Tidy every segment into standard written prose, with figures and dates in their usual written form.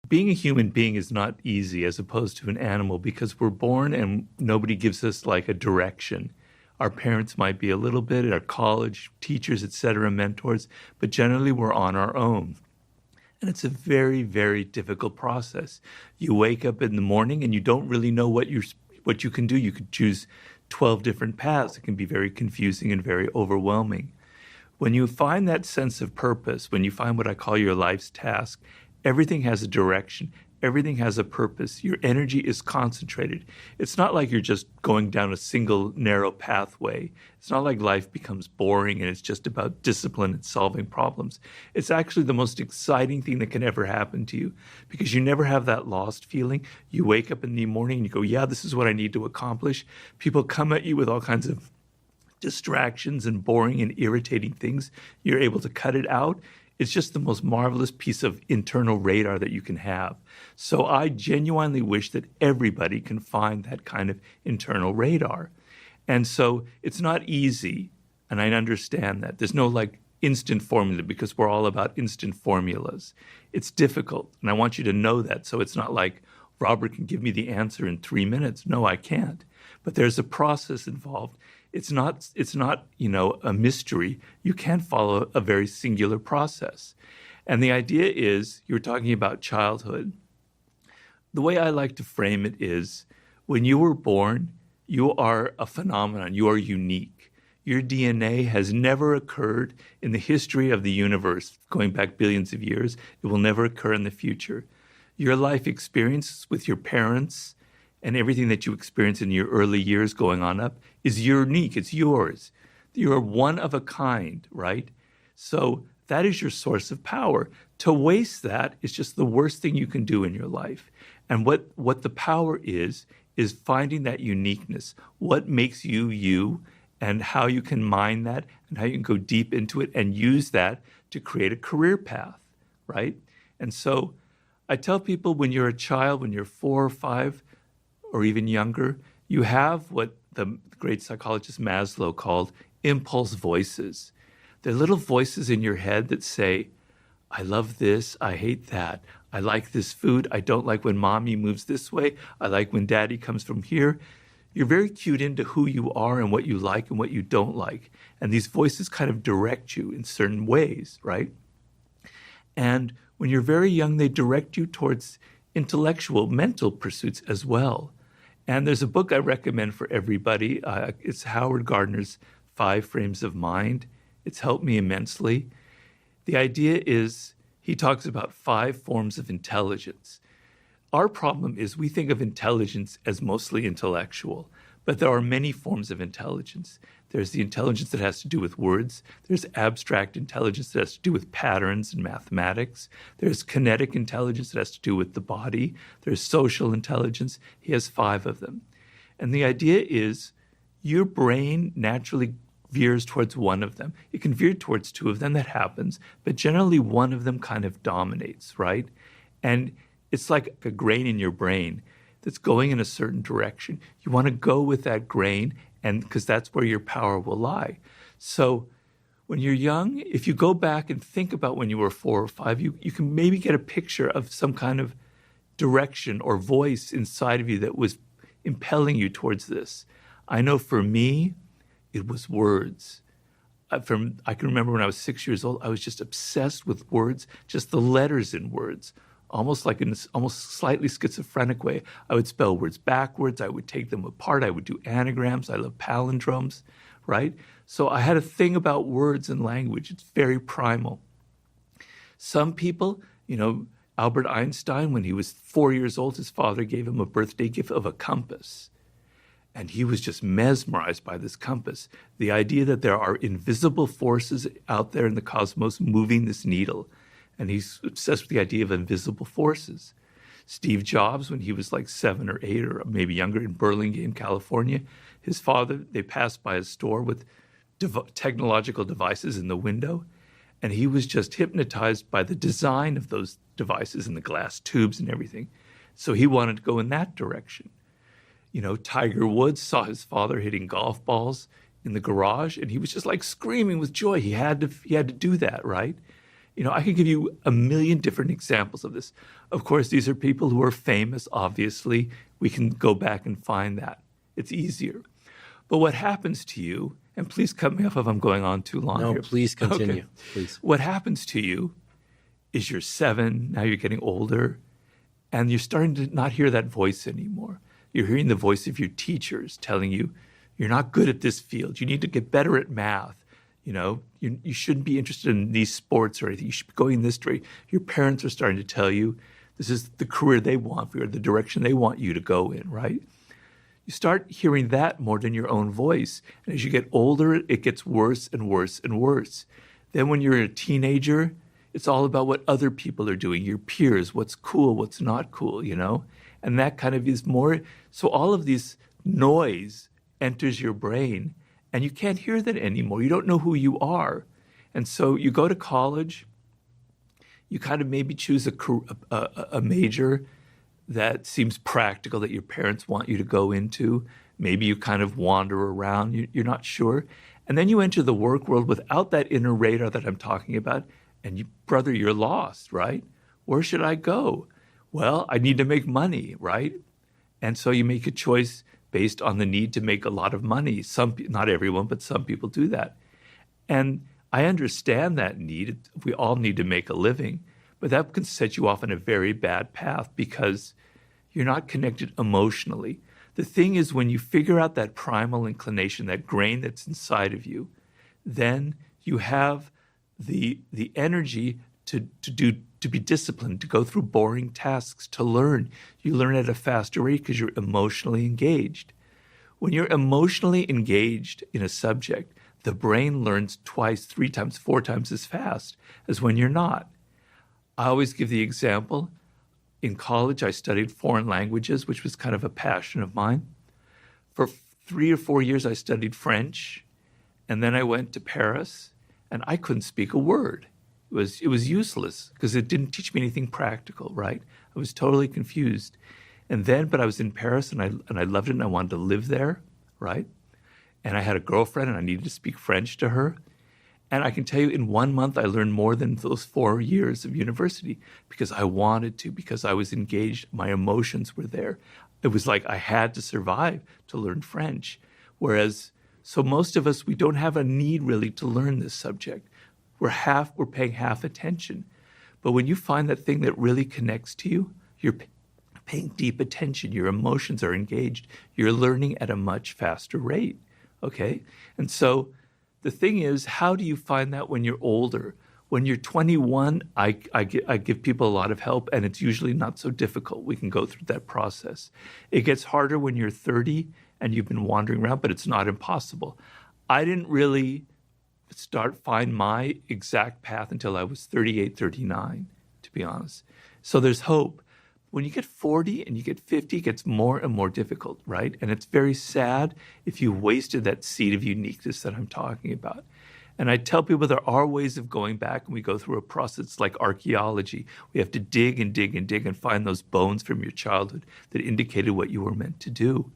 Being a human being is not easy as opposed to an animal because we're born and nobody gives us like a direction. Our parents might be a little bit, our college, teachers, etc., mentors, but generally we're on our own. And it's a very, very difficult process. You wake up in the morning and you don't really know what you can do. You could choose 12 different paths. It can be very confusing and very overwhelming. When you find that sense of purpose, when you find what I call your life's task, everything has a direction. Everything has a purpose. Your energy is concentrated. It's not like you're just going down a single narrow pathway. It's not like life becomes boring and it's just about discipline and solving problems. It's actually the most exciting thing that can ever happen to you because you never have that lost feeling. You wake up in the morning and you go, yeah, this is what I need to accomplish. People come at you with all kinds of distractions and boring and irritating things. You're able to cut it out. It's just the most marvelous piece of internal radar that you can have. So I genuinely wish that everybody can find that kind of internal radar. And so it's not easy, and I understand that. There's no like instant formula because we're all about instant formulas. It's difficult, and I want you to know that. So it's not like Robert can give me the answer in 3 minutes. No, I can't. But there's a process involved. It's not, a mystery. You can follow a very singular process. And the idea is, you're talking about childhood. The way I like to frame it is, when you were born, you are a phenomenon. You are unique. Your DNA has never occurred in the history of the universe, going back billions of years. It will never occur in the future. Your life experience with your parents and everything that you experience in your early years going on up is unique. It's yours. You're one of a kind, right? So that is your source of power. To waste that is just the worst thing you can do in your life. And what the power is finding that uniqueness, what makes you you, and how you can mine that, and how you can go deep into it and use that to create a career path, right? And so I tell people when you're a child, when you're 4 or 5, or even younger, you have what the great psychologist Maslow called impulse voices. They're little voices in your head that say, I love this, I hate that. I like this food, I don't like when mommy moves this way, I like when daddy comes from here. You're very cued into who you are and what you like and what you don't like. And these voices kind of direct you in certain ways, right? And when you're very young, they direct you towards intellectual, mental pursuits as well. And there's a book I recommend for everybody. It's Howard Gardner's 5 Frames of Mind. It's helped me immensely. The idea is he talks about 5 forms of intelligence. Our problem is we think of intelligence as mostly intellectual, but there are many forms of intelligence. There's the intelligence that has to do with words. There's abstract intelligence that has to do with patterns and mathematics. There's kinetic intelligence that has to do with the body. There's social intelligence. He has 5 of them. And the idea is your brain naturally veers towards one of them. It can veer towards 2 of them, that happens, but generally one of them kind of dominates, right? And it's like a grain in your brain that's going in a certain direction. You want to go with that grain, and because that's where your power will lie. So when you're young, if you go back and think about when you were 4 or 5, you can maybe get a picture of some kind of direction or voice inside of you that was impelling you towards this. I know for me, it was words. I can remember when I was 6 years old, I was just obsessed with words, just the letters in words. Almost like in this almost slightly schizophrenic way. I would spell words backwards. I would take them apart. I would do anagrams. I love palindromes, right? So I had a thing about words and language. It's very primal. Some people, Albert Einstein, when he was 4 years old, his father gave him a birthday gift of a compass. And he was just mesmerized by this compass. The idea that there are invisible forces out there in the cosmos moving this needle. And he's obsessed with the idea of invisible forces. Steve Jobs, when he was like 7 or 8 or maybe younger in Burlingame, California, his father, they passed by a store with technological devices in the window. And he was just hypnotized by the design of those devices and the glass tubes and everything. So he wanted to go in that direction. Tiger Woods saw his father hitting golf balls in the garage, and he was just like screaming with joy. He had to do that, right? I could give you a million different examples of this. Of course, these are people who are famous, obviously. We can go back and find that. It's easier. But what happens to you, and please cut me off if I'm going on too long here. No, please continue. Okay. Please. What happens to you is you're 7, now you're getting older, and you're starting to not hear that voice anymore. You're hearing the voice of your teachers telling you, you're not good at this field. You need to get better at math. You shouldn't be interested in these sports or anything. You should be going this way. Your parents are starting to tell you this is the career they want for you or the direction they want you to go in, right? You start hearing that more than your own voice. And as you get older, it gets worse and worse and worse. Then when you're a teenager, it's all about what other people are doing, your peers, what's cool, what's not cool, And that kind of is more. So all of this noise enters your brain, and you can't hear that anymore. You don't know who you are. And so you go to college, you kind of maybe choose a major that seems practical that your parents want you to go into. Maybe you kind of wander around, you're not sure. And then you enter the work world without that inner radar that I'm talking about, and brother, you're lost, right? Where should I go? Well, I need to make money, right? And so you make a choice based on the need to make a lot of money. Not everyone, but some people do that. And I understand that need. We all need to make a living, but that can set you off on a very bad path because you're not connected emotionally. The thing is, when you figure out that primal inclination, that grain that's inside of you, then you have the energy to be disciplined, to go through boring tasks, to learn. You learn at a faster rate because you're emotionally engaged. When you're emotionally engaged in a subject, the brain learns 2x, 3x, 4x as fast as when you're not. I always give the example. In college, I studied foreign languages, which was kind of a passion of mine. For 3 or 4 years, I studied French, and then I went to Paris, and I couldn't speak a word. It was useless because it didn't teach me anything practical, right? I was totally confused. But I was in Paris, and I loved it, and I wanted to live there, right? And I had a girlfriend, and I needed to speak French to her. And I can tell you, in 1 month, I learned more than those 4 years of university because I wanted to, because I was engaged. My emotions were there. It was like I had to survive to learn French. So most of us, we don't have a need really to learn this subject. We're paying half attention. But when you find that thing that really connects to you, you're paying deep attention. Your emotions are engaged. You're learning at a much faster rate, okay? And so the thing is, how do you find that when you're older? When you're 21, I give people a lot of help, and it's usually not so difficult. We can go through that process. It gets harder when you're 30 and you've been wandering around, but it's not impossible. I didn't really find my exact path until I was 38, 39, to be honest. So there's hope. When you get 40 and you get 50, it gets more and more difficult, right? And it's very sad if you wasted that seed of uniqueness that I'm talking about. And I tell people there are ways of going back, and we go through a process like archaeology. We have to dig and dig and dig and find those bones from your childhood that indicated what you were meant to do.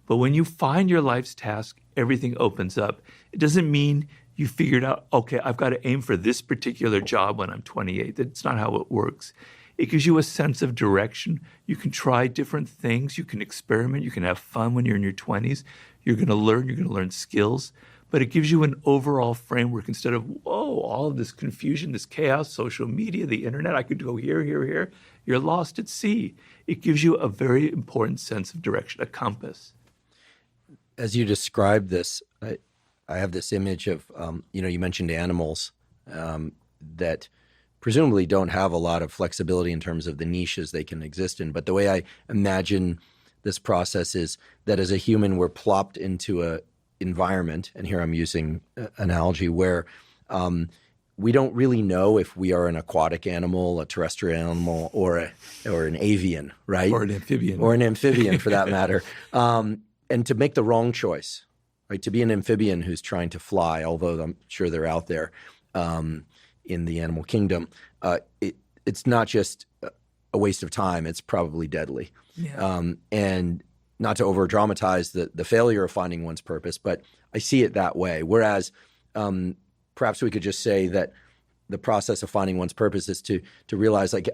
But when you find your life's task, everything opens up. It doesn't mean you figured out, okay, I've got to aim for this particular job when I'm 28. That's not how it works. It gives you a sense of direction. You can try different things. You can experiment. You can have fun when you're in your 20s. You're going to learn skills. But it gives you an overall framework instead of, whoa, all of this confusion, this chaos, social media, the internet, I could go here, here, here. You're lost at sea. It gives you a very important sense of direction, a compass. As you describe this, I have this image of, you mentioned animals that presumably don't have a lot of flexibility in terms of the niches they can exist in. But the way I imagine this process is that as a human, we're plopped into a environment, and here I'm using analogy, where we don't really know if we are an aquatic animal, a terrestrial animal, or an avian, right? Or an amphibian. Or an amphibian, for that matter. And to make the wrong choice, right? To be an amphibian who's trying to fly, although I'm sure they're out there in the animal kingdom, it's not just a waste of time. It's probably deadly. Yeah. And not to over-dramatize the failure of finding one's purpose, but I see it that way. Whereas perhaps we could just say that the process of finding one's purpose is to realize like,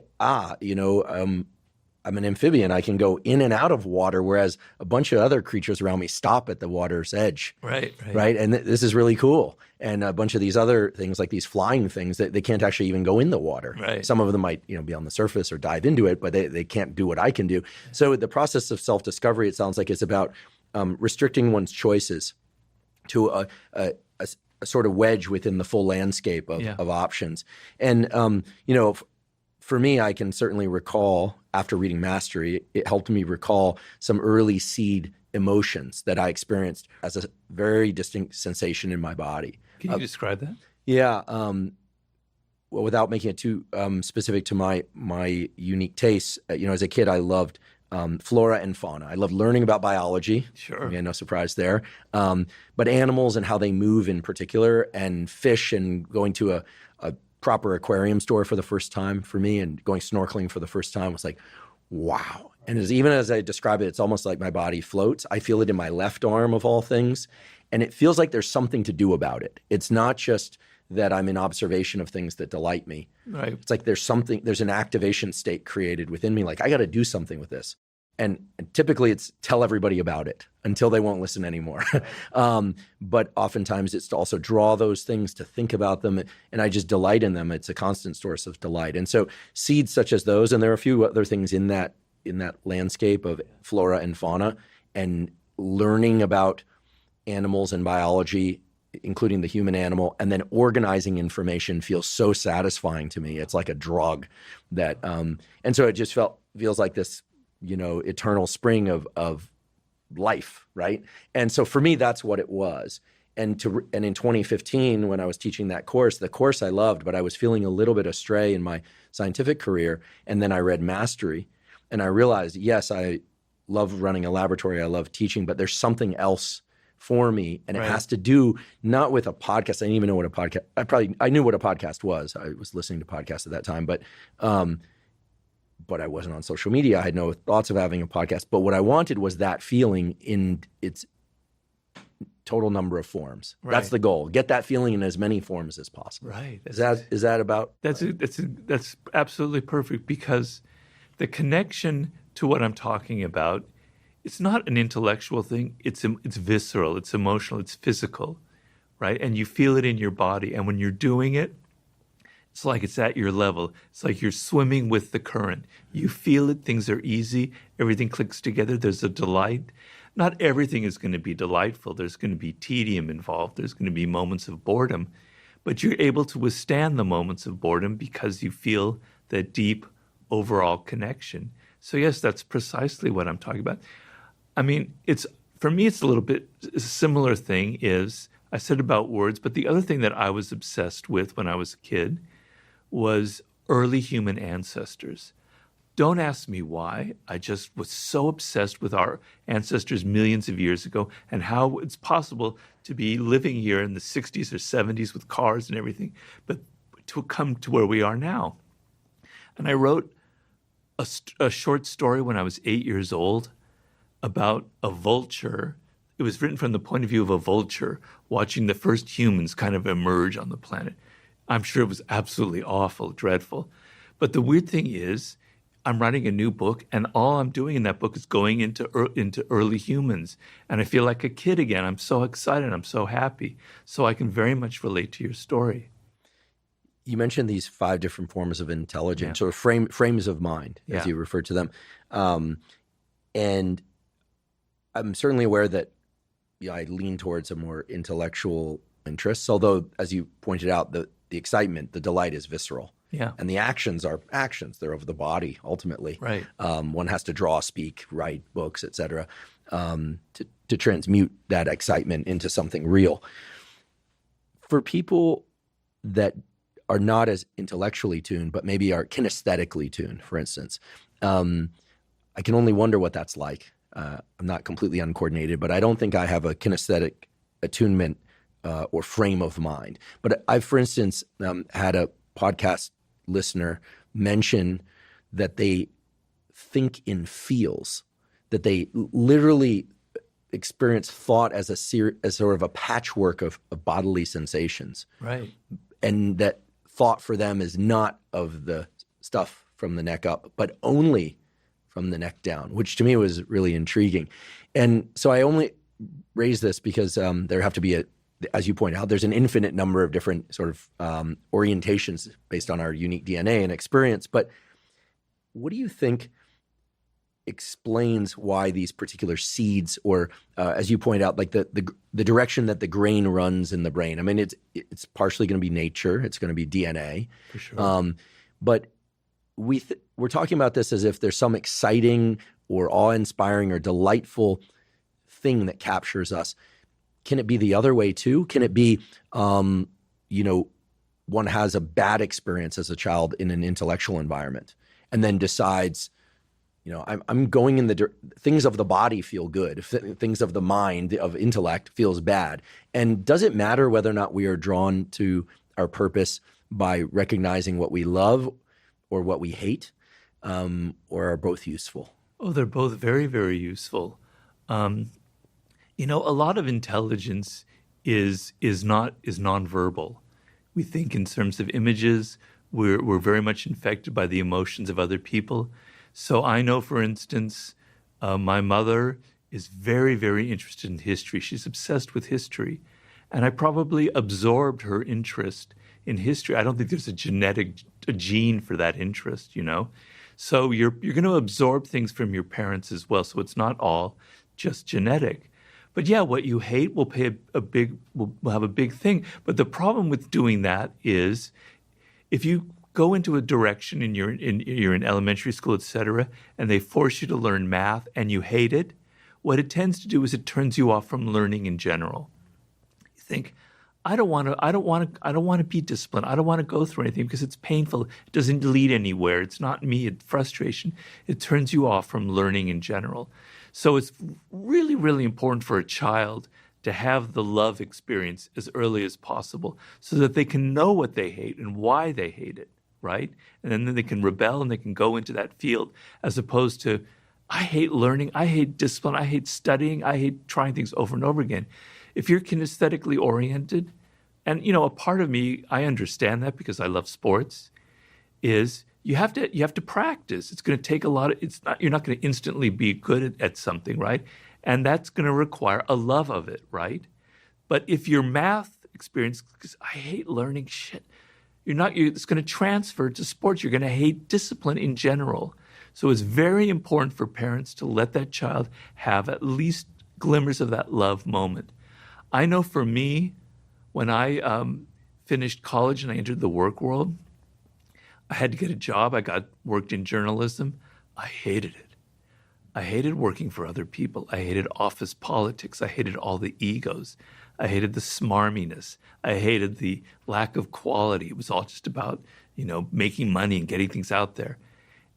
I'm an amphibian. I can go in and out of water, whereas a bunch of other creatures around me stop at the water's edge. Right. Right. And this is really cool. And a bunch of these other things, like these flying things, that they can't actually even go in the water. Right. Some of them might, be on the surface or dive into it, but they can't do what I can do. So the process of self-discovery, it sounds like, is about restricting one's choices to a sort of wedge within the full landscape of options. And, for me, I can certainly recall, after reading Mastery, it helped me recall some early seed emotions that I experienced as a very distinct sensation in my body. Can you describe that? Yeah. Well, without making it too specific to my unique tastes, as a kid, I loved flora and fauna. I loved learning about biology. Sure. Again, no surprise there. But animals and how they move in particular, and fish, and going to a proper aquarium store for the first time for me, and going snorkeling for the first time was like, wow. And even as I describe it, it's almost like my body floats. I feel it in my left arm of all things. And it feels like there's something to do about it. It's not just that I'm in observation of things that delight me. Right. It's like there's an activation state created within me. Like, I got to do something with this. And typically it's tell everybody about it until they won't listen anymore. But oftentimes it's to also draw those things, to think about them, and I just delight in them. It's a constant source of delight. And so seeds such as those, and there are a few other things in that landscape of flora and fauna, and learning about animals and biology, including the human animal, and then organizing information feels so satisfying to me. It's like a drug that, and so it just feels like this, eternal spring of life, right? And so for me, that's what it was. And in 2015, when I was teaching that course, the course I loved, but I was feeling a little bit astray in my scientific career. And then I read Mastery, and I realized, yes, I love running a laboratory, I love teaching, but there's something else for me, and it has to do not with a podcast. I didn't even know what a podcast. I knew what a podcast was. I was listening to podcasts at that time, but I wasn't on social media. I had no thoughts of having a podcast. But what I wanted was that feeling in its total number of forms. Right. That's the goal. Get that feeling in as many forms as possible. Right. Is that about? That's absolutely perfect, because the connection to what I'm talking about, it's not an intellectual thing. It's visceral. It's emotional. It's physical, right? And you feel it in your body. And when you're doing it, it's like it's at your level. It's like you're swimming with the current. You feel it. Things are easy. Everything clicks together. There's a delight. Not everything is going to be delightful. There's going to be tedium involved. There's going to be moments of boredom. But you're able to withstand the moments of boredom because you feel that deep overall connection. So yes, that's precisely what I'm talking about. I mean, for me, it's a little bit a similar thing. Is I said about words, but the other thing that I was obsessed with when I was a kid was early human ancestors. Don't ask me why. I just was so obsessed with our ancestors millions of years ago, and how it's possible to be living here in the 60s or 70s with cars and everything, but to come to where we are now. And I wrote a short story when I was 8 years old about a vulture. It was written from the point of view of a vulture watching the first humans kind of emerge on the planet. I'm sure it was absolutely awful, dreadful. But the weird thing is, I'm writing a new book, and all I'm doing in that book is going into early humans. And I feel like a kid again. I'm so excited. I'm so happy. So I can very much relate to your story. You mentioned these 5 different forms of intelligence, or frames of mind, as you referred to them. And I'm certainly aware that I lean towards a more intellectual interest, although, as you pointed out, the excitement, the delight is visceral. Yeah. And the actions are actions. They're of the body, ultimately. Right. One has to draw, speak, write books, et cetera, to transmute that excitement into something real. For people that are not as intellectually tuned, but maybe are kinesthetically tuned, for instance, I can only wonder what that's like. I'm not completely uncoordinated, but I don't think I have a kinesthetic attunement or frame of mind. But I've, for instance, had a podcast listener mention that they think in feels, that they literally experience thought as as sort of a patchwork of bodily sensations. Right. And that thought for them is not of the stuff from the neck up, but only from the neck down, which to me was really intriguing. And so I only raise this because there have to be as you point out, there's an infinite number of different sort of orientations based on our unique DNA and experience. But what do you think explains why these particular seeds, or as you point out, like the direction that the grain runs in the brain? I mean, it's partially going to be nature, it's going to be DNA, For sure. but we're talking about this as if there's some exciting or awe-inspiring or delightful thing that captures us. Can it be the other way too? Can it be, one has a bad experience as a child in an intellectual environment and then decides, I'm going in things of the body feel good. Things of the mind, of intellect feels bad. And does it matter whether or not we are drawn to our purpose by recognizing what we love or what we hate, or are both useful? Oh, they're both very, very useful. A lot of intelligence is nonverbal. We think in terms of images. We're very much infected by the emotions of other people. So I know, for instance, my mother is very, very interested in history. She's obsessed with history. And I probably absorbed her interest in history. I don't think there's a gene for that interest, So you're going to absorb things from your parents as well. So it's not all just genetic. But yeah, what you hate will will have a big thing. But the problem with doing that is, if you go into a direction and you're in elementary school, et cetera, and they force you to learn math and you hate it, what it tends to do is it turns you off from learning in general. You think, I don't want to be disciplined. I don't want to go through anything because it's painful. It doesn't lead anywhere. It's not me. It's frustration. It turns you off from learning in general. So it's really, really important for a child to have the love experience as early as possible so that they can know what they hate and why they hate it, right? And then they can rebel and they can go into that field, as opposed to, I hate learning, I hate discipline, I hate studying, I hate trying things over and over again. If you're kinesthetically oriented, and a part of me, I understand that because I love sports, is you have to practice. It's going to take a lot of, you're not going to instantly be good at something, right? And that's going to require a love of it, right? But if your math experience, because I hate learning shit, it's going to transfer to sports. You're going to hate discipline in general. So it's very important for parents to let that child have at least glimmers of that love moment. I know for me, when I finished college and I entered the work world, I had to get a job. I worked in journalism. I hated it. I hated working for other people. I hated office politics. I hated all the egos. I hated the smarminess. I hated the lack of quality. It was all just about, making money and getting things out there.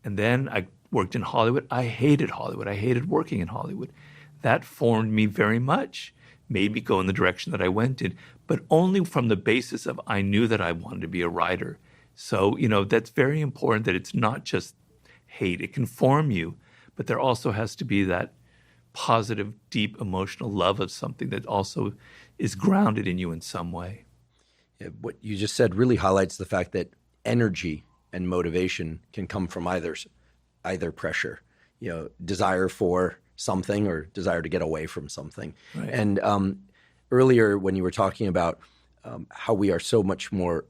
And then I worked in Hollywood. I hated Hollywood. I hated working in Hollywood. That formed me very much, made me go in the direction that I went in, but only from the basis of I knew that I wanted to be a writer. So, that's very important, that it's not just hate. It can form you, but there also has to be that positive, deep emotional love of something that also is grounded in you in some way. Yeah, what you just said really highlights the fact that energy and motivation can come from either pressure, desire for something or desire to get away from something. Right. And earlier when you were talking about how we are so much more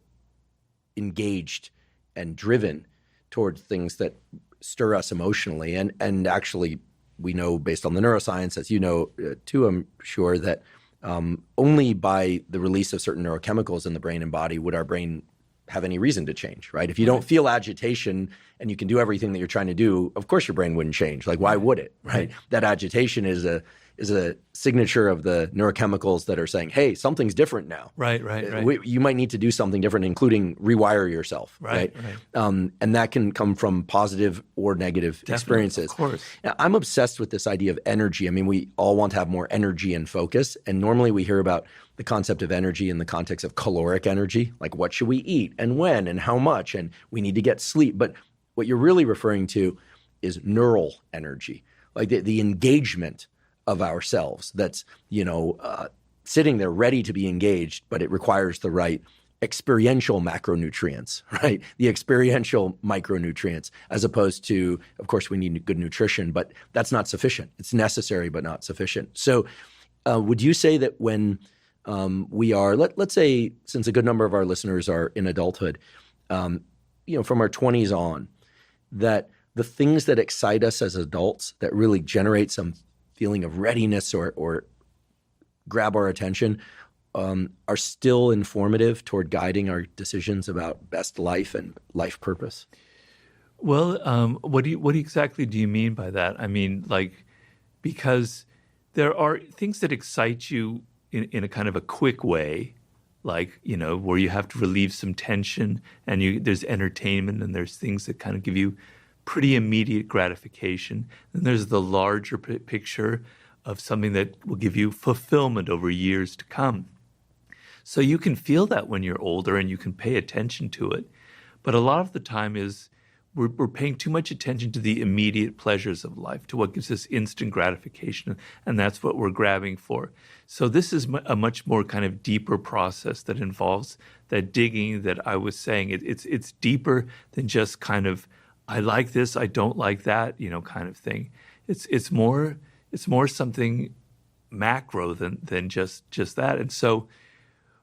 engaged and driven towards things that stir us emotionally, and actually we know, based on the neuroscience, as you know too, I'm sure, that only by the release of certain neurochemicals in the brain and body would our brain have any reason to change, right? If you don't feel agitation and you can do everything that you're trying to do, of course your brain wouldn't change. Like, why would it, right? That agitation is a signature of the neurochemicals that are saying, hey, something's different now. Right. You might need to do something different, including rewire yourself, right? And that can come from positive or negative experiences. Of course. Now, I'm obsessed with this idea of energy. I mean, we all want to have more energy and focus. And normally we hear about the concept of energy in the context of caloric energy, like what should we eat and when and how much, and we need to get sleep. But what you're really referring to is neural energy, like the engagement of ourselves that's, sitting there ready to be engaged, but it requires the right experiential macronutrients, right? The experiential micronutrients, as opposed to, of course, we need good nutrition, but that's not sufficient. It's necessary, but not sufficient. So would you say that when we are, let's say, since a good number of our listeners are in adulthood, from our 20s on, that the things that excite us as adults that really generate some feeling of readiness or grab our attention are still informative toward guiding our decisions about best life and life purpose? Well, what exactly do you mean by that? I mean, because there are things that excite you in a kind of a quick way, where you have to relieve some tension, and there's entertainment, and there's things that kind of give you pretty immediate gratification. And there's the larger picture of something that will give you fulfillment over years to come. So you can feel that when you're older and you can pay attention to it. But a lot of the time we're paying too much attention to the immediate pleasures of life, to what gives us instant gratification, and that's what we're grabbing for. So this is a much more kind of deeper process that involves that digging that I was saying. It's deeper than just kind of, I like this, I don't like that, kind of thing. It's more something macro than just that. And so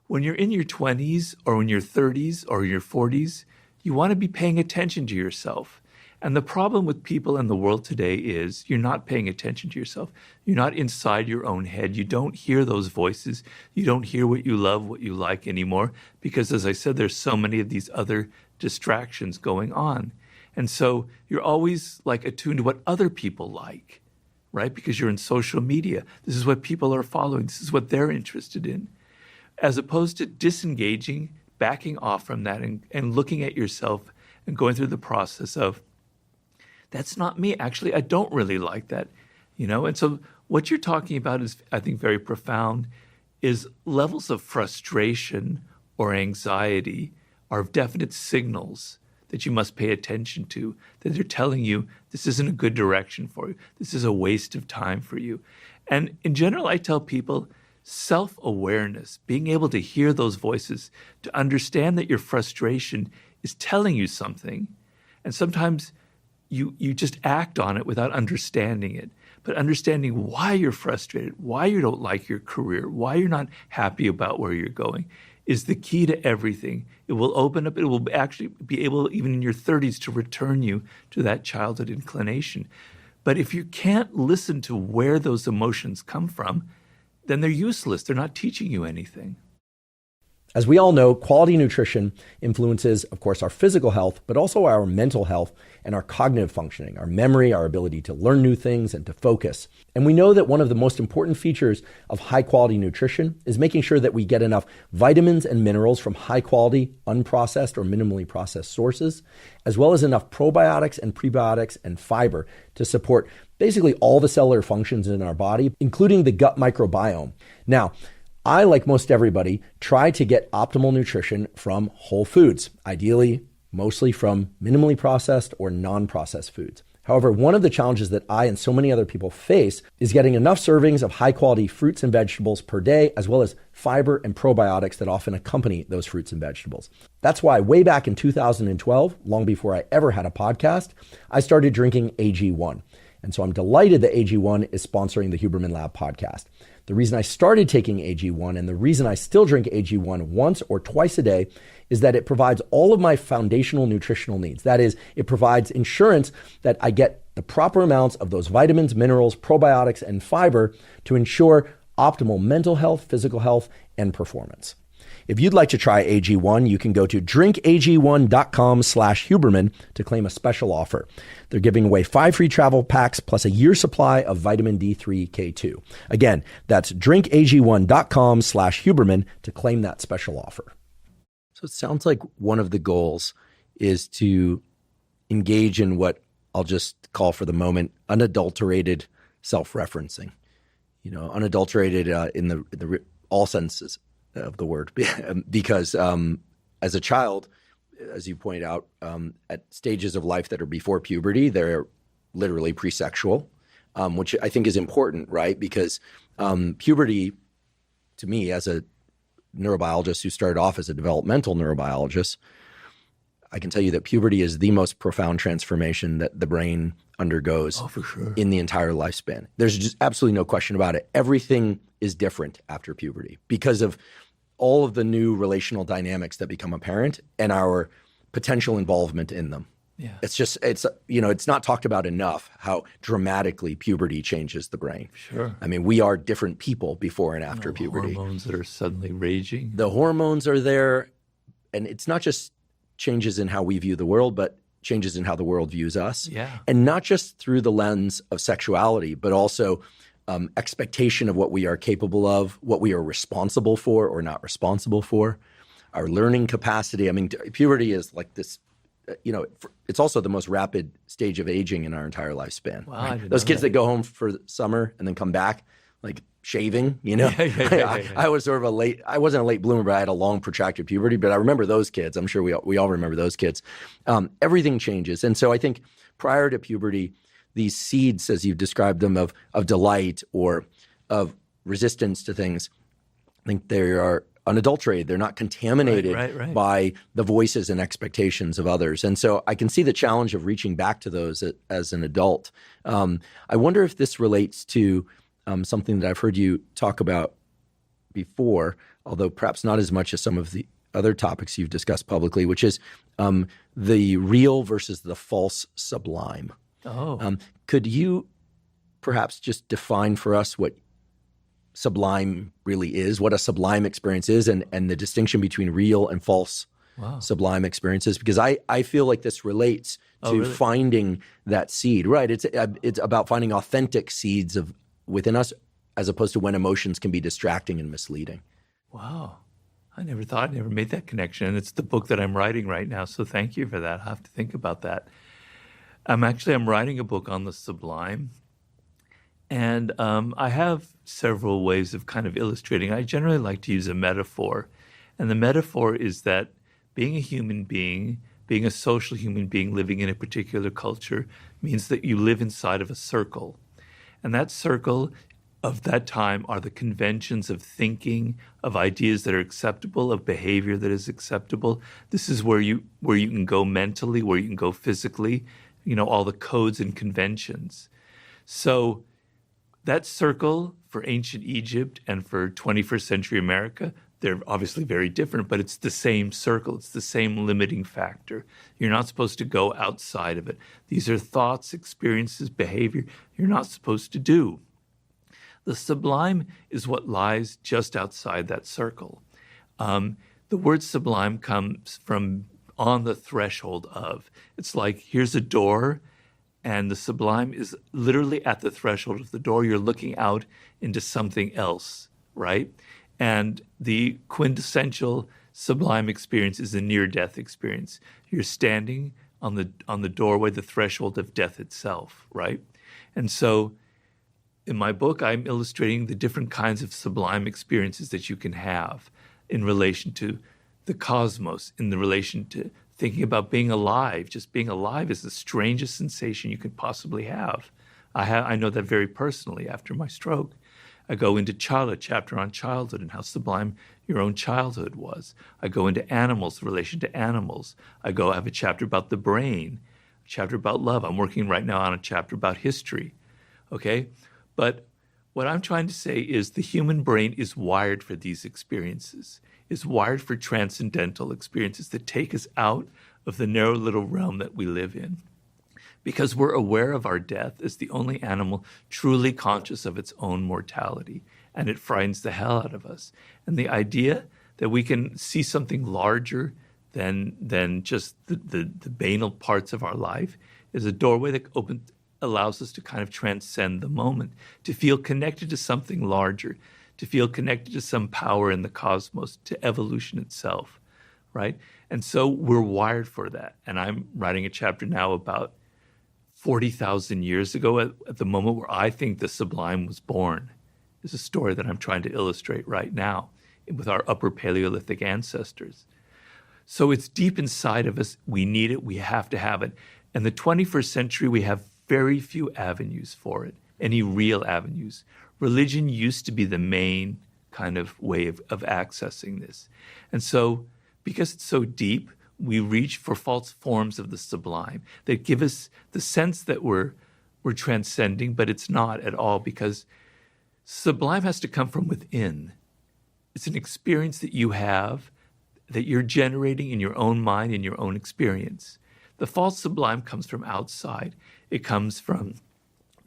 when you're in your 20s or in your 30s or your 40s, you want to be paying attention to yourself. And the problem with people in the world today is you're not paying attention to yourself. You're not inside your own head. You don't hear those voices. You don't hear what you love, what you like anymore, because, as I said, there's so many of these other distractions going on. And so you're always attuned to what other people like, right? Because you're in social media. This is what people are following. This is what they're interested in. As opposed to disengaging, backing off from that and looking at yourself and going through the process of, that's not me. Actually, I don't really like that, And so what you're talking about is, I think, very profound, is levels of frustration or anxiety are definite signals that you must pay attention to, that they're telling you this isn't a good direction for you. This is a waste of time for you. And in general, I tell people, self-awareness, being able to hear those voices, to understand that your frustration is telling you something. And sometimes you just act on it without understanding it. But understanding why you're frustrated, why you don't like your career, why you're not happy about where you're going is the key to everything. It will open up, it will actually be able, even in your 30s, to return you to that childhood inclination. But if you can't listen to where those emotions come from, then they're useless. They're not teaching you anything. As we all know, quality nutrition influences, of course, our physical health, but also our mental health and our cognitive functioning, our memory, our ability to learn new things and to focus. And we know that one of the most important features of high quality nutrition is making sure that we get enough vitamins and minerals from high quality, unprocessed or minimally processed sources, as well as enough probiotics and prebiotics and fiber to support basically all the cellular functions in our body, including the gut microbiome. Now, I, like most everybody, try to get optimal nutrition from whole foods, ideally mostly from minimally processed or non-processed foods. However, one of the challenges that I and so many other people face is getting enough servings of high-quality fruits and vegetables per day, as well as fiber and probiotics that often accompany those fruits and vegetables. That's why way back in 2012, long before I ever had a podcast, I started drinking AG1. And so I'm delighted that AG1 is sponsoring the Huberman Lab podcast. The reason I started taking AG1 and the reason I still drink AG1 once or twice a day is that it provides all of my foundational nutritional needs. That is, it provides insurance that I get the proper amounts of those vitamins, minerals, probiotics, and fiber to ensure optimal mental health, physical health, and performance. If you'd like to try AG1, you can go to drinkag1.com/Huberman to claim a special offer. They're giving away 5 free travel packs plus a year's supply of vitamin D3 K2. Again, that's drinkag1.com/Huberman to claim that special offer. So it sounds like one of the goals is to engage in what I'll just call for the moment unadulterated self-referencing. Unadulterated in the all senses of the word, because as a child, as you point out, at stages of life that are before puberty, they're literally pre-sexual, which I think is important, right? Because puberty, to me, as a neurobiologist who started off as a developmental neurobiologist, I can tell you that puberty is the most profound transformation that the brain undergoes Oh, for sure. in the entire lifespan. There's just absolutely no question about it. Everything is different after puberty because of all of the new relational dynamics that become apparent and our potential involvement in them. Yeah. It's not talked about enough how dramatically puberty changes the brain. Sure. I mean, we are different people before and after puberty. Hormones that are suddenly raging. The hormones are there, and it's not just changes in how we view the world, but changes in how the world views us. Yeah. And not just through the lens of sexuality, but also expectation of what we are capable of, what we are responsible for or not responsible for, our learning capacity. I mean, puberty is like this, it's also the most rapid stage of aging in our entire lifespan. Wow, right? Those kids that go home for the summer and then come back, like shaving, Yeah. I was sort of I wasn't a late bloomer, but I had a long protracted puberty, but I remember those kids. I'm sure we all remember those kids. Everything changes. And so I think prior to puberty, these seeds, as you've described them, of delight or of resistance to things, I think they are unadulterated. They're not contaminated right. by the voices and expectations of others. And so I can see the challenge of reaching back to those as an adult. I wonder if this relates to something that I've heard you talk about before, although perhaps not as much as some of the other topics you've discussed publicly, which is the real versus the false sublime. Oh. Could you perhaps just define for us what sublime really is, what a sublime experience is, and the distinction between real and false sublime experiences? Because I feel like this relates to really? finding that seed. Right. It's about finding authentic seeds within us, as opposed to when emotions can be distracting and misleading. Wow. I never made that connection. And it's the book that I'm writing right now. So thank you for that. I have to think about that. I'm writing a book on the sublime. And I have several ways of kind of illustrating. I generally like to use a metaphor. And the metaphor is that being a human being, being a social human being living in a particular culture, means that you live inside of a circle. And that circle of that time are the conventions of thinking, of ideas that are acceptable, of behavior that is acceptable. This is where you can go mentally, where you can go physically, all the codes and conventions. So that circle for ancient Egypt and for 21st century America, they're obviously very different, but it's the same circle. It's the same limiting factor. You're not supposed to go outside of it. These are thoughts, experiences, behavior you're not supposed to do. The sublime is what lies just outside that circle. The word sublime comes from on the threshold of. It's like, here's a door, and the sublime is literally at the threshold of the door. You're looking out into something else, right? And the quintessential sublime experience is a near-death experience. You're standing on the doorway, the threshold of death itself, right? And so in my book, I'm illustrating the different kinds of sublime experiences that you can have in relation to the cosmos, in the relation to thinking about being alive. Just being alive is the strangest sensation you could possibly have. I know that very personally after my stroke. I go into a chapter on childhood and how sublime your own childhood was. I go into animals, the relation to animals. I have a chapter about the brain, a chapter about love. I'm working right now on a chapter about history, okay? But what I'm trying to say is the human brain is wired for these experiences, is wired for transcendental experiences that take us out of the narrow little realm that we live in. Because we're aware of our death as the only animal truly conscious of its own mortality, and it frightens the hell out of us. And the idea that we can see something larger than just the banal parts of our life is a doorway that allows us to kind of transcend the moment, to feel connected to something larger, to feel connected to some power in the cosmos, to evolution itself, right? And so we're wired for that. And I'm writing a chapter now about 40,000 years ago, at the moment where I think the sublime was born, is a story that I'm trying to illustrate right now with our upper Paleolithic ancestors. So it's deep inside of us. We need it. We have to have it. In the 21st century, we have very few avenues for it, any real avenues. Religion used to be the main kind of way of accessing this. And so because it's so deep, we reach for false forms of the sublime that give us the sense that we're transcending, but it's not at all, because sublime has to come from within. It's an experience that you have, that you're generating in your own mind, in your own experience. The false sublime comes from outside. It comes from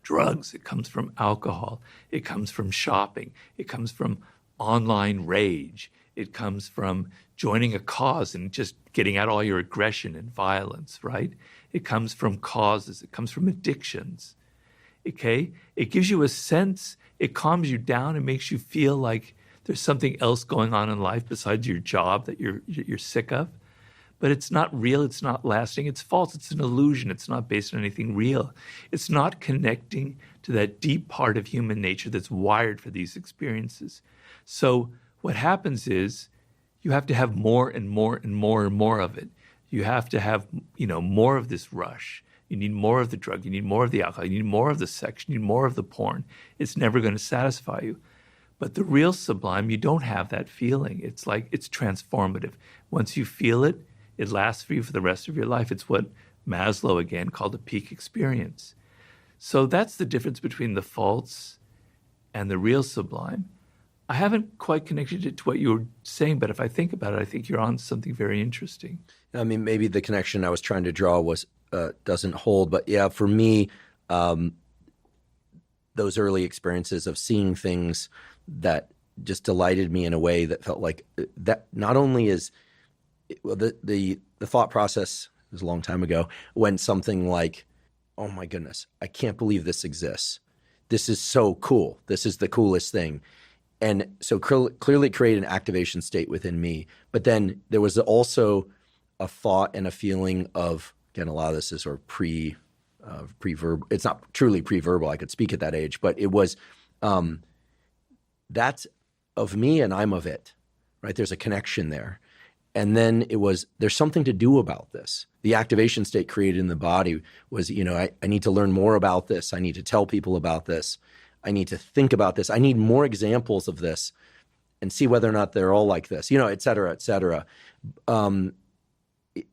drugs. It comes from alcohol. It comes from shopping. It comes from online rage. It comes from joining a cause and just getting out all your aggression and violence, right? It comes from causes. It comes from addictions, okay? It gives you a sense, it calms you down and makes you feel like there's something else going on in life besides your job that you're sick of. But it's not real, it's not lasting, it's false, it's an illusion, it's not based on anything real. It's not connecting to that deep part of human nature that's wired for these experiences. So what happens is you have to have more and more and more and more of it. You have to have, more of this rush. You need more of the drug, you need more of the alcohol, you need more of the sex, you need more of the porn. It's never going to satisfy you. But the real sublime, you don't have that feeling. It's like, it's transformative. Once you feel it, it lasts for you for the rest of your life. It's what Maslow, again, called a peak experience. So that's the difference between the false and the real sublime. I haven't quite connected it to what you were saying, but if I think about it, I think you're on something very interesting. I mean, maybe the connection I was trying to draw was doesn't hold, but yeah, for me, those early experiences of seeing things that just delighted me in a way that felt like that not only is the thought process was a long time ago when something like, oh my goodness, I can't believe this exists. This is so cool. This is the coolest thing. And so clearly create an activation state within me. But then there was also a thought and a feeling of, again, a lot of this is sort of pre-verbal. It's not truly pre-verbal. I could speak at that age, but it was, that's of me and I'm of it, right? There's a connection there. And then it was, there's something to do about this. The activation state created in the body was, I need to learn more about this. I need to tell people about this. I need to think about this. I need more examples of this and see whether or not they're all like this, et cetera, et cetera.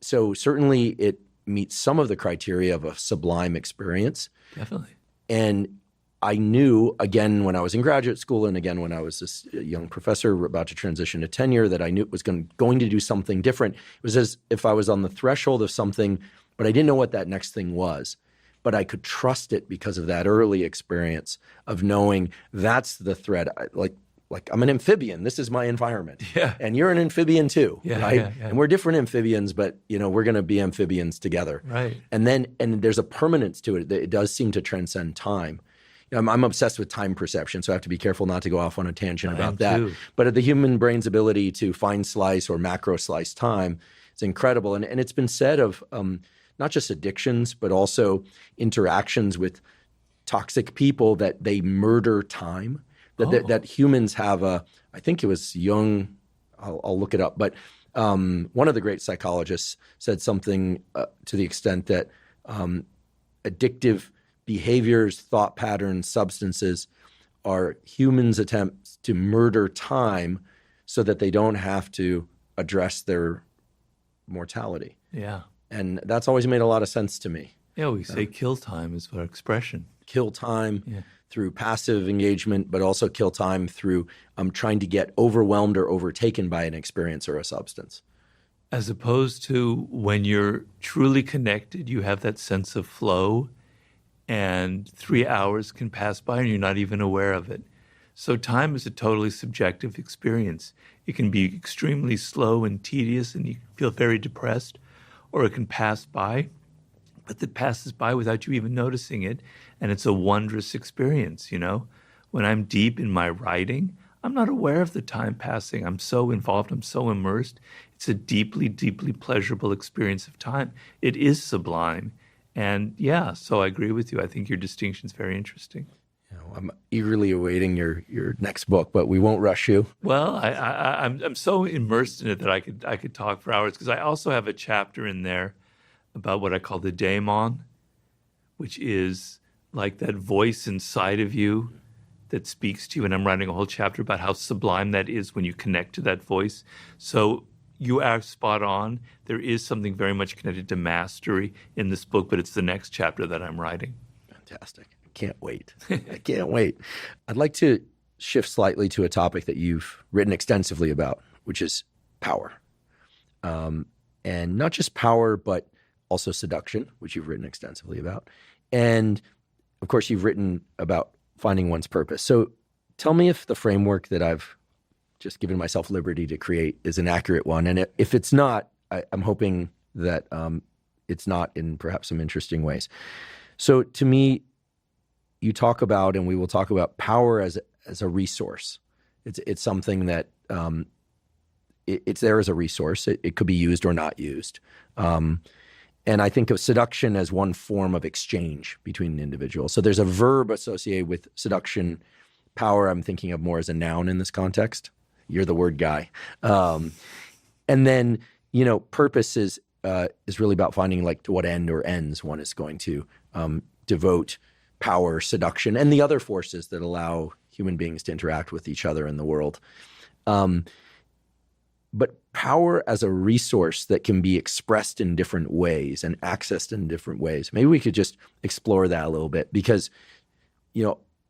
So certainly it meets some of the criteria of a sublime experience. Definitely. And I knew, again, when I was in graduate school and again when I was this young professor about to transition to tenure, that I knew it was going to do something different. It was as if I was on the threshold of something, but I didn't know what that next thing was. But I could trust it because of that early experience of knowing that's the thread. Like I'm an amphibian. This is my environment. Yeah. And you're an amphibian too, right? Yeah. And we're different amphibians, but we're going to be amphibians together. Right. And there's a permanence to it. It does seem to transcend time. I'm obsessed with time perception, so I have to be careful not to go off on a tangent about that. Too. But the human brain's ability to fine slice or macro slice time is incredible. And it's been said of not just addictions, but also interactions with toxic people that they murder time, that humans have I think it was Jung, I'll look it up, but one of the great psychologists said something to the extent that addictive behaviors, thought patterns, substances are humans' attempts to murder time so that they don't have to address their mortality. Yeah. And that's always made a lot of sense to me. Yeah, we say kill time is our expression. Kill time through passive engagement, but also kill time through trying to get overwhelmed or overtaken by an experience or a substance. As opposed to when you're truly connected, you have that sense of flow, and 3 hours can pass by and you're not even aware of it. So time is a totally subjective experience. It can be extremely slow and tedious and you feel very depressed, or it can pass by, but it passes by without you even noticing it, and it's a wondrous experience, When I'm deep in my writing, I'm not aware of the time passing. I'm so involved, I'm so immersed. It's a deeply, deeply pleasurable experience of time. It is sublime. And so I agree with you. I think your distinction is very interesting. I'm eagerly awaiting your next book, but we won't rush you. Well, I'm so immersed in it that I could talk for hours, because I also have a chapter in there about what I call the daemon, which is like that voice inside of you that speaks to you. And I'm writing a whole chapter about how sublime that is when you connect to that voice. So you are spot on. There is something very much connected to mastery in this book, but it's the next chapter that I'm writing. Fantastic. I can't wait. I can't wait. I'd like to shift slightly to a topic that you've written extensively about, which is power. And not just power, but also seduction, which you've written extensively about. And of course, you've written about finding one's purpose. So tell me if the framework that I've just given myself liberty to create is an accurate one. And if it's not, I'm hoping that it's not in perhaps some interesting ways. So to me, you talk about, and we will talk about, power as a resource. It's something that it's there as a resource. It could be used or not used. And I think of seduction as one form of exchange between an individual. So there's a verb associated with seduction. Power, I'm thinking of more as a noun in this context. You're the word guy. And then, purpose is really about finding to what end or ends one is going to devote power, seduction, and the other forces that allow human beings to interact with each other in the world. But power as a resource that can be expressed in different ways and accessed in different ways. Maybe we could just explore that a little bit, because,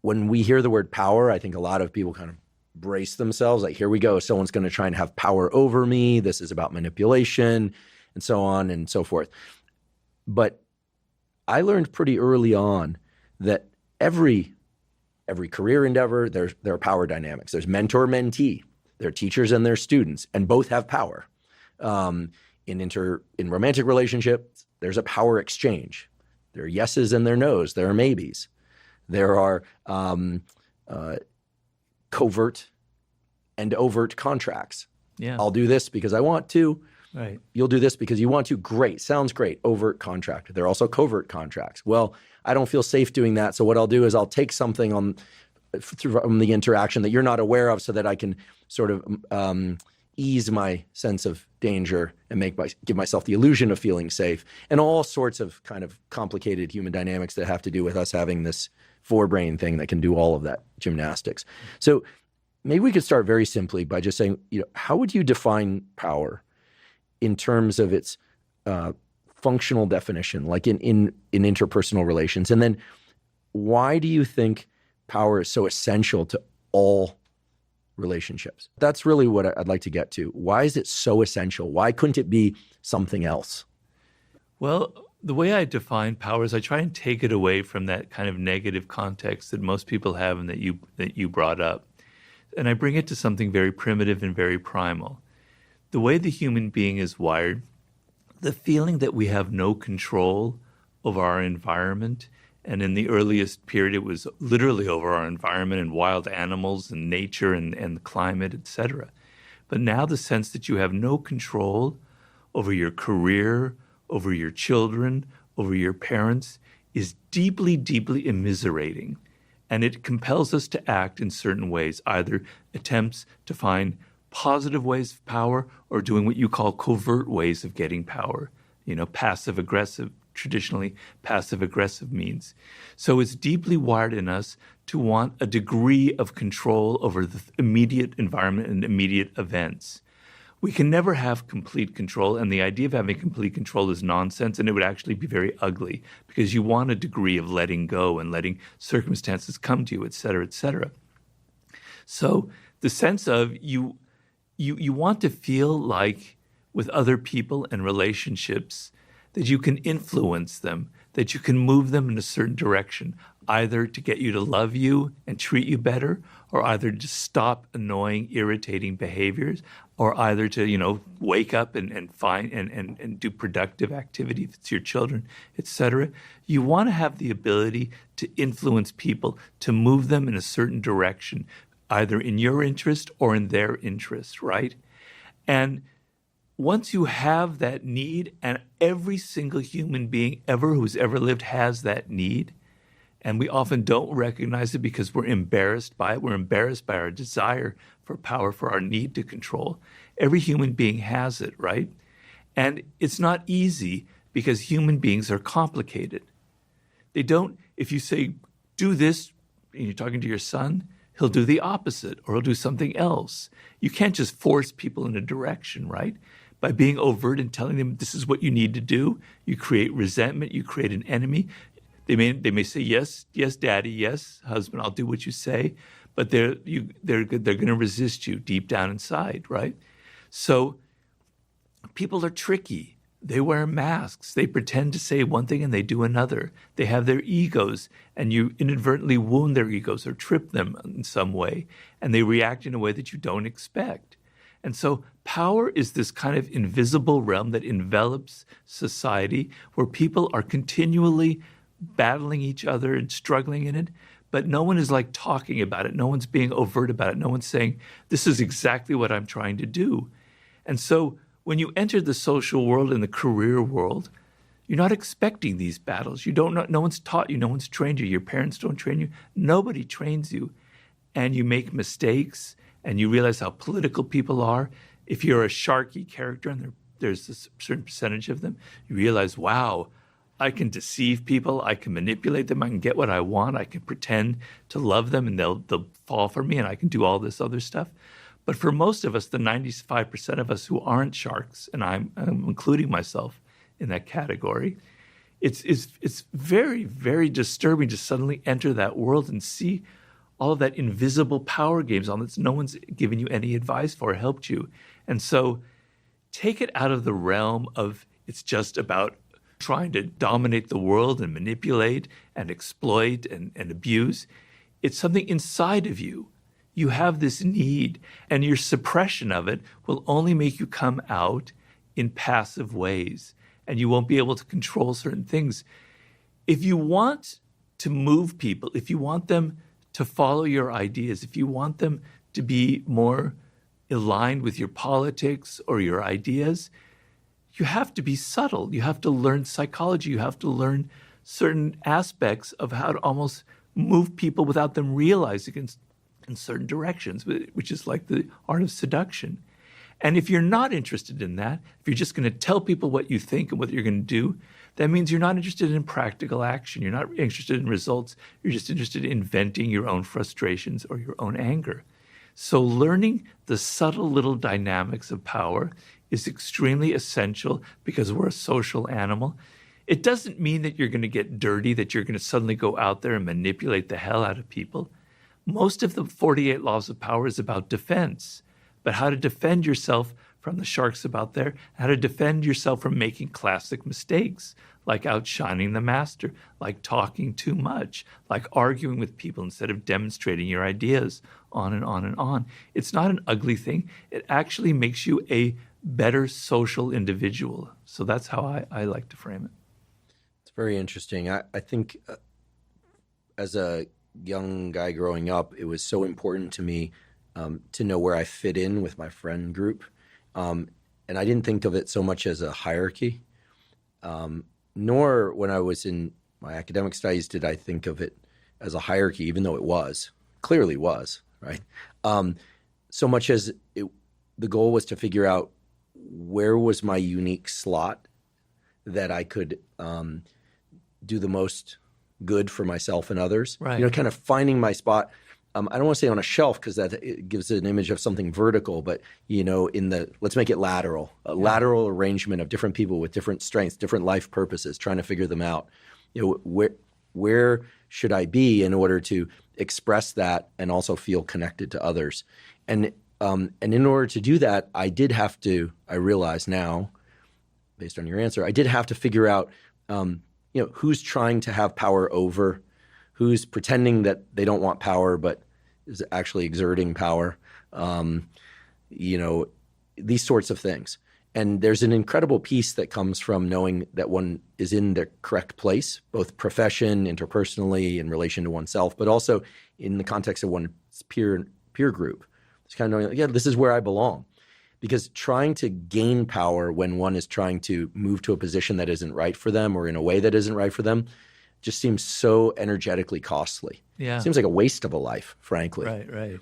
when we hear the word power, I think a lot of people kind of brace themselves, like, here we go, someone's going to try and have power over me. This is about manipulation, and so on and so forth. But I learned pretty early on that every career endeavor, there are power dynamics. There's mentor-mentee. There are teachers and their students, and both have power. In romantic relationships, there's a power exchange. There are yeses and there are nos. There are maybes. There are covert and overt contracts. Yeah. I'll do this because I want to. Right. You'll do this because you want to. Great. Sounds great. Overt contract. There are also covert contracts. Well, I don't feel safe doing that. So what I'll do is I'll take something from the interaction that you're not aware of, so that I can sort of ease my sense of danger and give myself the illusion of feeling safe, and all sorts of kind of complicated human dynamics that have to do with us having this forebrain thing that can do all of that gymnastics. So maybe we could start very simply by just saying, how would you define power in terms of its functional definition, like in interpersonal relations? And then why do you think power is so essential to all relationships? That's really what I'd like to get to. Why is it so essential? Why couldn't it be something else? Well, the way I define power is I try and take it away from that kind of negative context that most people have and that you brought up. And I bring it to something very primitive and very primal. The way the human being is wired, the feeling that we have no control over our environment. And in the earliest period, it was literally over our environment and wild animals and nature and the climate, etc. But now the sense that you have no control over your career, over your children, over your parents is deeply, deeply immiserating. And it compels us to act in certain ways, either attempts to find positive ways of power or doing what you call covert ways of getting power, passive-aggressive. Traditionally, passive-aggressive means. So it's deeply wired in us to want a degree of control over the immediate environment and immediate events. We can never have complete control, and the idea of having complete control is nonsense, and it would actually be very ugly, because you want a degree of letting go and letting circumstances come to you, et cetera, et cetera. So the sense of you want to feel like, with other people and relationships, that you can influence them, that you can move them in a certain direction, either to get you to love you and treat you better, or either to stop annoying, irritating behaviors, or either to, wake up and find and do productive activity if it's your children, etc. You want to have the ability to influence people, to move them in a certain direction, either in your interest or in their interest, right? And once you have that need, and every single human being who's ever lived has that need, and we often don't recognize it because we're embarrassed by it. We're embarrassed by our desire for power, for our need to control. Every human being has it, right? And it's not easy because human beings are complicated. If you say, do this, and you're talking to your son, he'll do the opposite or he'll do something else. You can't just force people in a direction, right? By being overt and telling them this is what you need to do, you create resentment, you create an enemy. They may say, yes, daddy, yes, husband, I'll do what you say, but they're going to resist you deep down inside, right? So people are tricky. They wear masks. They pretend to say one thing and they do another. They have their egos, and you inadvertently wound their egos or trip them in some way, and they react in a way that you don't expect. And so power is this kind of invisible realm that envelops society where people are continually battling each other and struggling in it, but no one is like talking about it. No one's being overt about it. No one's saying, this is exactly what I'm trying to do. And so when you enter the social world and the career world, you're not expecting these battles. You don't know, no one's taught you, no one's trained you. Your parents don't train you. Nobody trains you. And you make mistakes, and you realize how political people are. If you're a sharky character, and there's a certain percentage of them, you realize, wow, I can deceive people, I can manipulate them, I can get what I want, I can pretend to love them, and they'll fall for me, and I can do all this other stuff. But for most of us, the 95% of us who aren't sharks, and I'm including myself in that category, it's very, very disturbing to suddenly enter that world and see all of that invisible power games on that no one's given you any advice for or helped you. And so take it out of the realm of it's just about trying to dominate the world and manipulate and exploit and abuse. It's something inside of you. You have this need, and your suppression of it will only make you come out in passive ways, and you won't be able to control certain things. If you want to move people, if you want them to follow your ideas, if you want them to be more aligned with your politics or your ideas, you have to be subtle. You have to learn psychology. You have to learn certain aspects of how to almost move people without them realizing in certain directions, which is like the art of seduction. And if you're not interested in that, if you're just going to tell people what you think and what you're going to do, that means you're not interested in practical action. You're not interested in results. You're just interested in venting your own frustrations or your own anger. So learning the subtle little dynamics of power is extremely essential because we're a social animal. It doesn't mean that you're going to get dirty, that you're going to suddenly go out there and manipulate the hell out of people. Most of the 48 laws of power is about defense, but how to defend yourself from the sharks about there, how to defend yourself from making classic mistakes, like outshining the master, like talking too much, like arguing with people instead of demonstrating your ideas, on and on and on. It's not an ugly thing. It actually makes you a better social individual. So that's how I like to frame it. It's very interesting. I think as a young guy growing up, it was so important to me to know where I fit in with my friend group. And I didn't think of it so much as a hierarchy, nor when I was in my academic studies did I think of it as a hierarchy, even though it clearly was, right? So much as the goal was to figure out where was my unique slot that I could do the most good for myself and others. Right. You know, kind of finding my spot. I don't want to say on a shelf because it gives an image of something vertical, but let's make it lateral. Lateral arrangement of different people with different strengths, different life purposes, trying to figure them out. You know, where should I be in order to express that and also feel connected to others? And in order to do that, I realize now, based on your answer, I did have to figure out, who's trying to have power over, who's pretending that they don't want power but is actually exerting power, these sorts of things. And there's an incredible peace that comes from knowing that one is in the correct place, both profession, interpersonally, in relation to oneself, but also in the context of one's peer group. It's kind of knowing, this is where I belong. Because trying to gain power when one is trying to move to a position that isn't right for them or in a way that isn't right for them just seems so energetically costly. Yeah. It seems like a waste of a life, frankly. Right.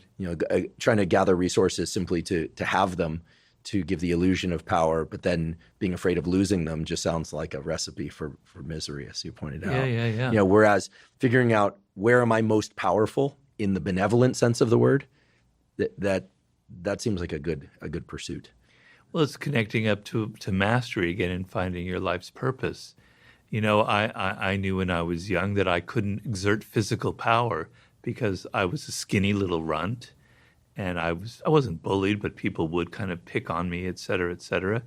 Trying to gather resources simply to have them to give the illusion of power, but then being afraid of losing them just sounds like a recipe for misery, as you pointed out. Yeah. Whereas figuring out where am I most powerful in the benevolent sense of the word, that seems like a good pursuit. Well, it's connecting up to mastery again and finding your life's purpose. I knew when I was young that I couldn't exert physical power because I was a skinny little runt, and I wasn't bullied, but people would kind of pick on me, et cetera, et cetera.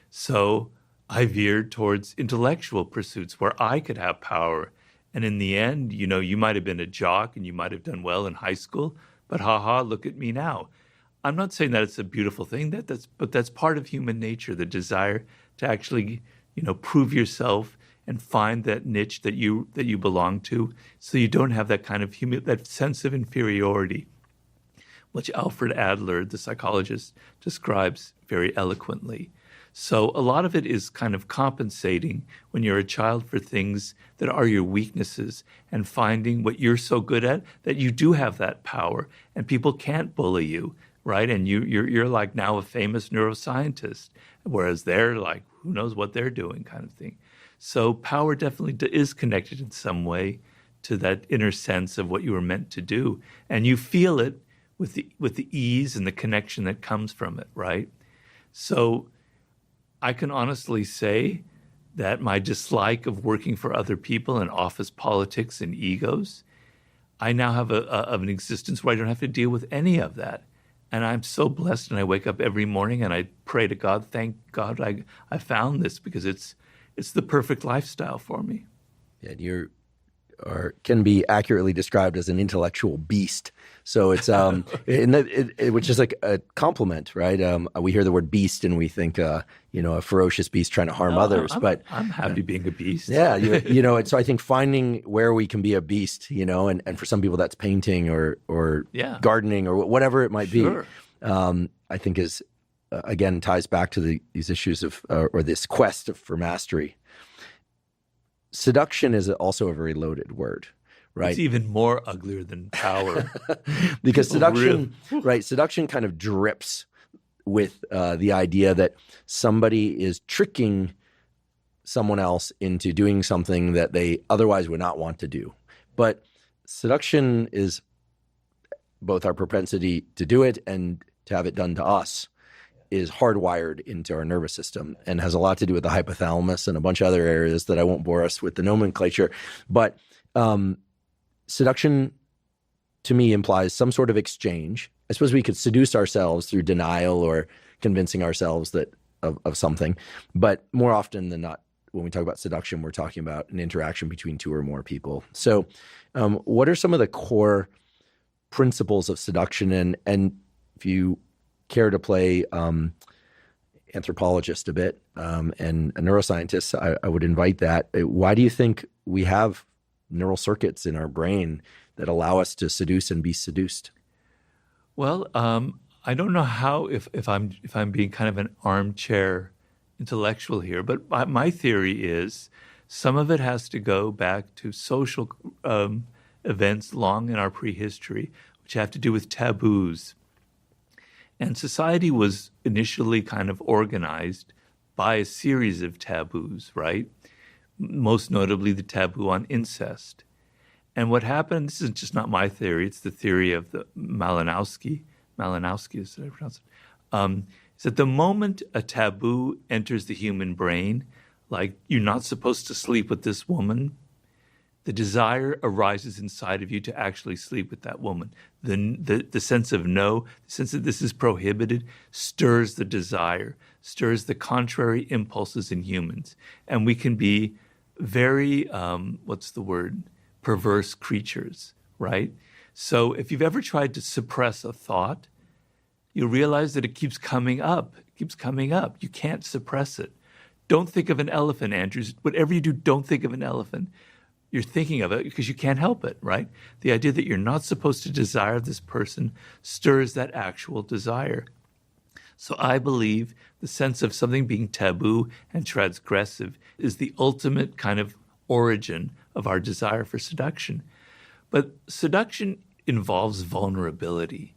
So I veered towards intellectual pursuits where I could have power. And in the end, you might have been a jock and you might have done well in high school, but look at me now. I'm not saying that it's a beautiful thing, but that's part of human nature, the desire to actually, prove yourself and find that niche that you belong to, so you don't have that kind of that sense of inferiority, which Alfred Adler, the psychologist, describes very eloquently. So a lot of it is kind of compensating when you're a child for things that are your weaknesses and finding what you're so good at that you do have that power and people can't bully you, right? And you're like now a famous neuroscientist, whereas they're like, who knows what they're doing kind of thing. So power definitely is connected in some way to that inner sense of what you were meant to do. And you feel it with the ease and the connection that comes from it, right? So I can honestly say that my dislike of working for other people and office politics and egos, I now have an existence where I don't have to deal with any of that. And I'm so blessed, and I wake up every morning and I pray to God, thank God I found this, because it's the perfect lifestyle for me. Yeah, can be accurately described as an intellectual beast. So it's which is like a compliment, right? We hear the word beast and we think a ferocious beast trying to harm others. But I'm happy being a beast. Yeah, and so I think finding where we can be a beast, and for some people that's painting or gardening or whatever it might be. I think is again ties back to these issues of or this quest for mastery. Seduction is also a very loaded word, right? It's even more uglier than power. Because seduction kind of drips with the idea that somebody is tricking someone else into doing something that they otherwise would not want to do. But seduction is both our propensity to do it and to have it done to us is hardwired into our nervous system and has a lot to do with the hypothalamus and a bunch of other areas that I won't bore us with the nomenclature. But seduction, to me, implies some sort of exchange. I suppose we could seduce ourselves through denial or convincing ourselves that of something. But more often than not, when we talk about seduction, we're talking about an interaction between two or more people. So what are some of the core principles of seduction? And if you care to play anthropologist a bit and a neuroscientist, I would invite that. Why do you think we have neural circuits in our brain that allow us to seduce and be seduced? Well, I don't know how if I'm being kind of an armchair intellectual here, but my theory is some of it has to go back to social events long in our prehistory, which have to do with taboos. And society was initially kind of organized by a series of taboos, right? Most notably the taboo on incest. And what happened, this is just not my theory, it's the theory of the Malinowski is that I pronounce it, is that the moment a taboo enters the human brain, like you're not supposed to sleep with this woman, the desire arises inside of you to actually sleep with that woman. The sense of no, the sense that this is prohibited, stirs the desire, stirs the contrary impulses in humans. And we can be very, perverse creatures, right? So if you've ever tried to suppress a thought, you realize that it keeps coming up. It keeps coming up. You can't suppress it. Don't think of an elephant, Andrews. Whatever you do, don't think of an elephant. You're thinking of it because you can't help it, right? The idea that you're not supposed to desire this person stirs that actual desire. So I believe the sense of something being taboo and transgressive is the ultimate kind of origin of our desire for seduction. But seduction involves vulnerability.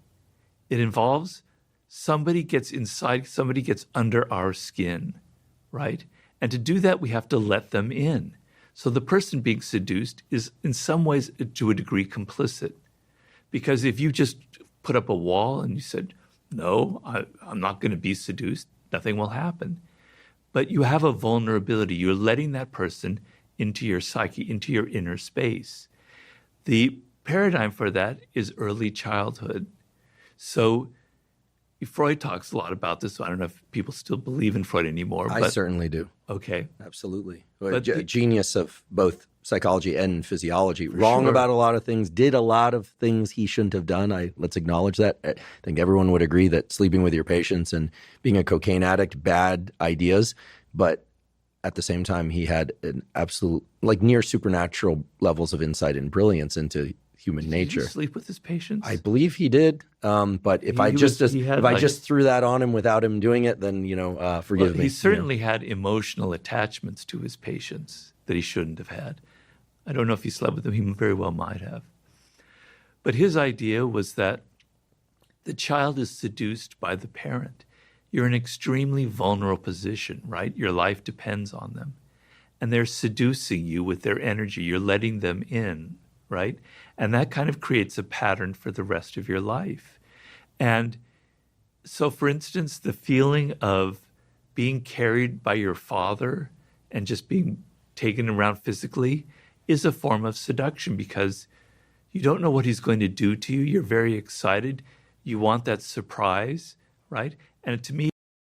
It involves somebody gets inside, somebody gets under our skin, right? And to do that, we have to let them in. So the person being seduced is in some ways, to a degree, complicit. Because if you just put up a wall and you said, no, I'm not going to be seduced, nothing will happen. But you have a vulnerability. You're letting that person into your psyche, into your inner space. The paradigm for that is early childhood. So Freud talks a lot about this. So I don't know if people still believe in Freud anymore. I certainly do. Okay. Absolutely. Genius of both psychology and physiology. Wrong about a lot of things, did a lot of things he shouldn't have done. Let's acknowledge that. I think everyone would agree that sleeping with your patients and being a cocaine addict, bad ideas. But at the same time, he had an absolute, like near supernatural levels of insight and brilliance into human nature. Did he sleep with his patients? I believe he did. But if I just threw that on him without him doing it, then, forgive me. He certainly had emotional attachments to his patients that he shouldn't have had. I don't know if he slept with them. He very well might have. But his idea was that the child is seduced by the parent. You're in an extremely vulnerable position, right? Your life depends on them. And they're seducing you with their energy. You're letting them in, right? And that kind of creates a pattern for the rest of your life. And so, for instance, the feeling of being carried by your father and just being taken around physically is a form of seduction because you don't know what he's going to do to you. You're very excited. You want that surprise, right? And to me,